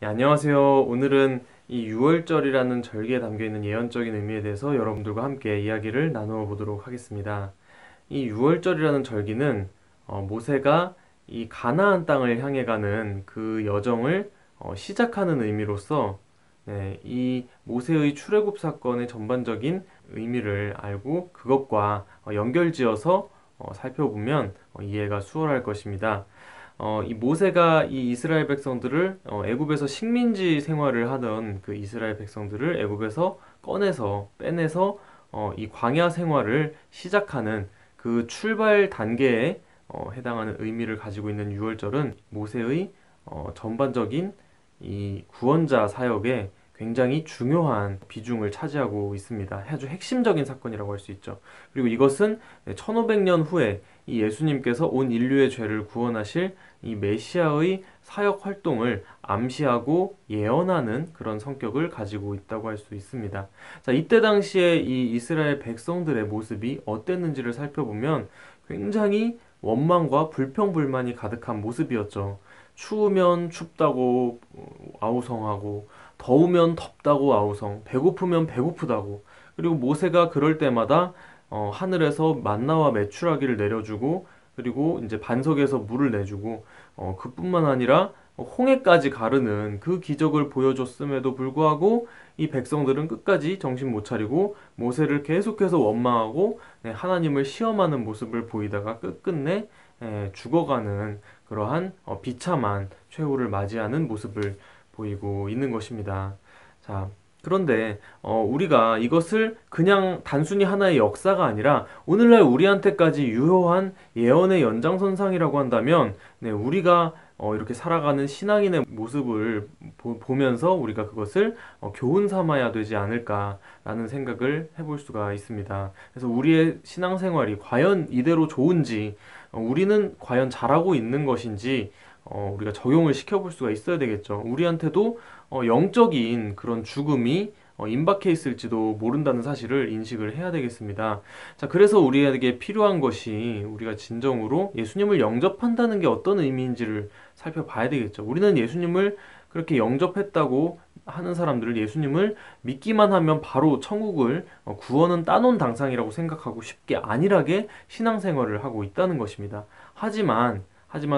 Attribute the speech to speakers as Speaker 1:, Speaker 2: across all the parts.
Speaker 1: 네, 안녕하세요. 오늘은 이 유월절이라는 절기에 담겨 있는 예언적인 의미에 대해서 여러분들과 함께 이야기를 나누어 보도록 하겠습니다. 이 유월절이라는 절기는 모세가 이 가나안 땅을 향해 가는 그 여정을 시작하는 의미로서 이 모세의 출애굽 사건의 전반적인 의미를 알고 그것과 연결지어서 살펴보면 이해가 수월할 것입니다. 이 모세가 이 이스라엘 백성들을 애굽에서 식민지 생활을 하던 그 이스라엘 백성들을 애굽에서 꺼내서 빼내서 이 광야 생활을 시작하는 그 출발 단계에 해당하는 의미를 가지고 있는 유월절은 모세의 전반적인 이 구원자 사역에 굉장히 중요한 비중을 차지하고 있습니다. 아주 핵심적인 사건이라고 할 수 있죠. 그리고 이것은 1500년 후에 이 예수님께서 온 인류의 죄를 구원하실 이 메시아의 사역 활동을 암시하고 예언하는 그런 성격을 가지고 있다고 할 수 있습니다. 자, 이때 당시에 이 이스라엘 백성들의 모습이 어땠는지를 살펴보면 굉장히 원망과 불평불만이 가득한 모습이었죠. 추우면 춥다고 아우성하고, 더우면 덥다고 아우성, 배고프면 배고프다고. 그리고 모세가 그럴 때마다 하늘에서 만나와 메추라기를 내려주고, 그리고 이제 반석에서 물을 내주고, 그뿐만 아니라 홍해까지 가르는 그 기적을 보여줬음에도 불구하고 이 백성들은 끝까지 정신 못 차리고 모세를 계속해서 원망하고 하나님을 시험하는 모습을 보이다가 끝끝내 죽어가는 그러한 비참한 최후를 맞이하는 모습을 보이고 있는 것입니다. 자, 그런데 우리가 이것을 그냥 단순히 하나의 역사가 아니라 오늘날 우리한테까지 유효한 예언의 연장선상이라고 한다면 우리가 이렇게 살아가는 신앙인의 모습을 보면서 우리가 그것을 교훈 삼아야 되지 않을까라는 생각을 해볼 수가 있습니다. 그래서 우리의 신앙생활이 과연 이대로 좋은지, 우리는 과연 잘하고 있는 것인지 우리가 적용을 시켜볼 수가 있어야 되겠죠. 우리한테도 영적인 그런 죽음이 임박해 있을지도 모른다는 사실을 인식을 해야 되겠습니다. 자, 그래서 우리에게 필요한 것이 우리가 진정으로 예수님을 영접한다는 게 어떤 의미인지를 살펴봐야 되겠죠. 우리는 예수님을 그렇게 영접했다고 하는 사람들을 예수님을 믿기만 하면 바로 천국을 구원은 따놓은 당상이라고 생각하고 쉽게 안일하게 신앙생활을 하고 있다는 것입니다. 하지만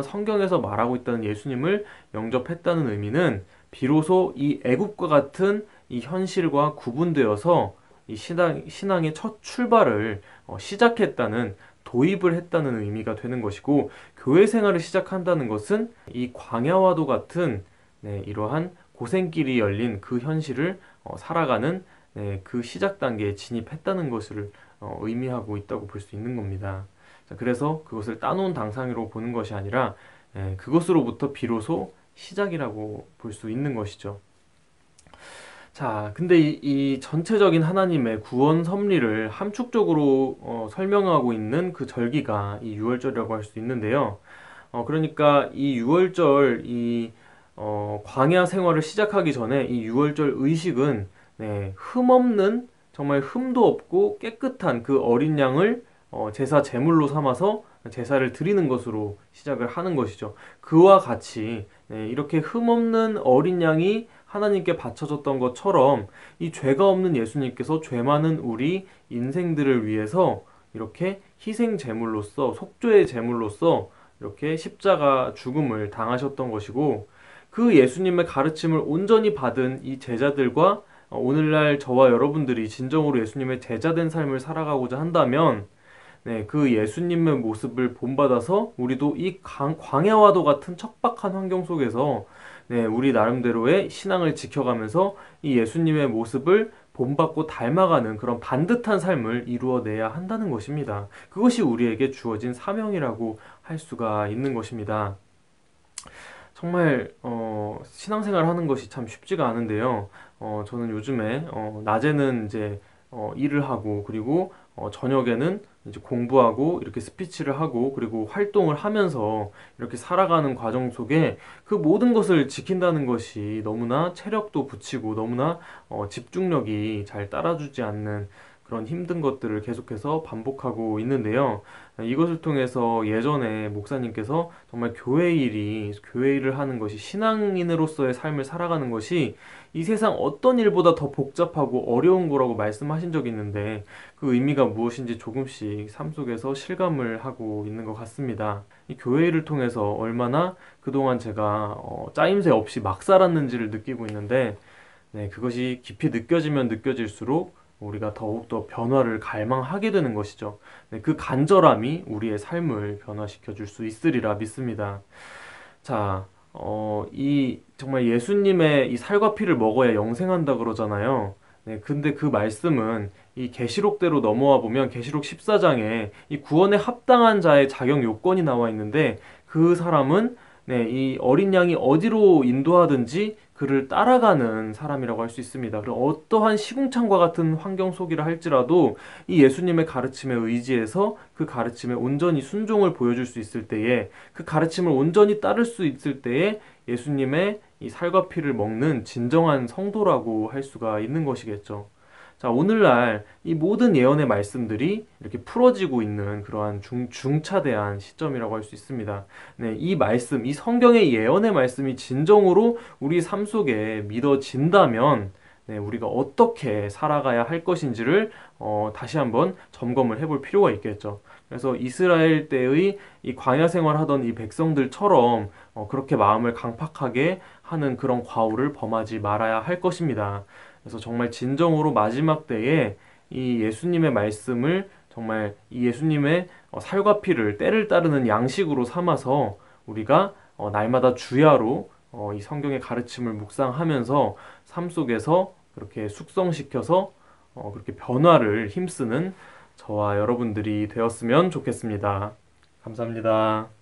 Speaker 1: 성경에서 말하고 있다는 예수님을 영접했다는 의미는 비로소 이 애국과 같은 이 현실과 구분되어서 이 신앙의 첫 출발을 시작했다는 도입을 했다는 의미가 되는 것이고 교회 생활을 시작한다는 것은 이 광야와도 같은 이러한 고생길이 열린 그 현실을 살아가는 그 시작 단계에 진입했다는 것을 의미하고 있다고 볼 수 있는 겁니다. 자, 그래서 그것을 따놓은 당상으로 보는 것이 아니라 그것으로부터 비로소 시작이라고 볼 수 있는 것이죠. 자, 근데 이 전체적인 하나님의 구원 섭리를 함축적으로 설명하고 있는 그 절기가 이 유월절이라고 할 수 있는데요. 그러니까 이 유월절 광야 생활을 시작하기 전에 이 유월절 의식은 흠없는 정말 흠도 없고 깨끗한 그 어린 양을 제사 제물로 삼아서 제사를 드리는 것으로 시작을 하는 것이죠. 그와 같이 이렇게 흠없는 어린 양이 하나님께 바쳐졌던 것처럼 이 죄가 없는 예수님께서 죄 많은 우리 인생들을 위해서 이렇게 희생 제물로서 속죄의 제물로서 이렇게 십자가 죽음을 당하셨던 것이고 그 예수님의 가르침을 온전히 받은 이 제자들과 오늘날 저와 여러분들이 진정으로 예수님의 제자된 삶을 살아가고자 한다면 그 예수님의 모습을 본받아서 우리도 이 광야와도 같은 척박한 환경 속에서 우리 나름대로의 신앙을 지켜가면서 이 예수님의 모습을 본받고 닮아가는 그런 반듯한 삶을 이루어내야 한다는 것입니다. 그것이 우리에게 주어진 사명이라고 할 수가 있는 것입니다. 정말 신앙생활 하는 것이 참 쉽지가 않은데요. 저는 요즘에 낮에는 이제 일을 하고 그리고 저녁에는 이제 공부하고 이렇게 스피치를 하고 그리고 활동을 하면서 이렇게 살아가는 과정 속에 그 모든 것을 지킨다는 것이 너무나 체력도 붙이고 너무나 집중력이 잘 따라주지 않는 그런 힘든 것들을 계속해서 반복하고 있는데요. 이것을 통해서 예전에 목사님께서 정말 교회 일을 하는 것이 신앙인으로서의 삶을 살아가는 것이 이 세상 어떤 일보다 더 복잡하고 어려운 거라고 말씀하신 적이 있는데 그 의미가 무엇인지 조금씩 삶 속에서 실감을 하고 있는 것 같습니다. 이 교회 일을 통해서 얼마나 그동안 제가 짜임새 없이 막 살았는지를 느끼고 있는데 네, 그것이 깊이 느껴지면 느껴질수록 우리가 더욱더 변화를 갈망하게 되는 것이죠. 네, 그 간절함이 우리의 삶을 변화시켜 줄 수 있으리라 믿습니다. 자, 이 정말 예수님의 이 살과 피를 먹어야 영생한다 그러잖아요. 네, 근데 그 말씀은 이 계시록대로 넘어와 보면 계시록 14장에 이 구원에 합당한 자의 자격 요건이 나와 있는데 그 사람은 네, 이 어린 양이 어디로 인도하든지 그를 따라가는 사람이라고 할 수 있습니다. 그리고 어떠한 시궁창과 같은 환경 속이라 할지라도 이 예수님의 가르침에 의지해서 그 가르침에 온전히 순종을 보여줄 수 있을 때에 그 가르침을 온전히 따를 수 있을 때에 예수님의 이 살과 피를 먹는 진정한 성도라고 할 수가 있는 것이겠죠. 자, 오늘날 이 모든 예언의 말씀들이 이렇게 풀어지고 있는 그러한 중차대한 시점이라고 할 수 있습니다. 네, 이 말씀, 이 성경의 예언의 말씀이 진정으로 우리 삶 속에 믿어진다면 네, 우리가 어떻게 살아가야 할 것인지를 다시 한번 점검을 해볼 필요가 있겠죠. 그래서 이스라엘 때의 이 광야 생활하던 이 백성들처럼 그렇게 마음을 강팍하게 하는 그런 과오를 범하지 말아야 할 것입니다. 그래서 정말 진정으로 마지막 때에 이 예수님의 말씀을 정말 이 예수님의 살과 피를 때를 따르는 양식으로 삼아서 우리가 날마다 주야로 이 성경의 가르침을 묵상하면서 삶 속에서 그렇게 숙성시켜서 그렇게 변화를 힘쓰는 저와 여러분들이 되었으면 좋겠습니다. 감사합니다.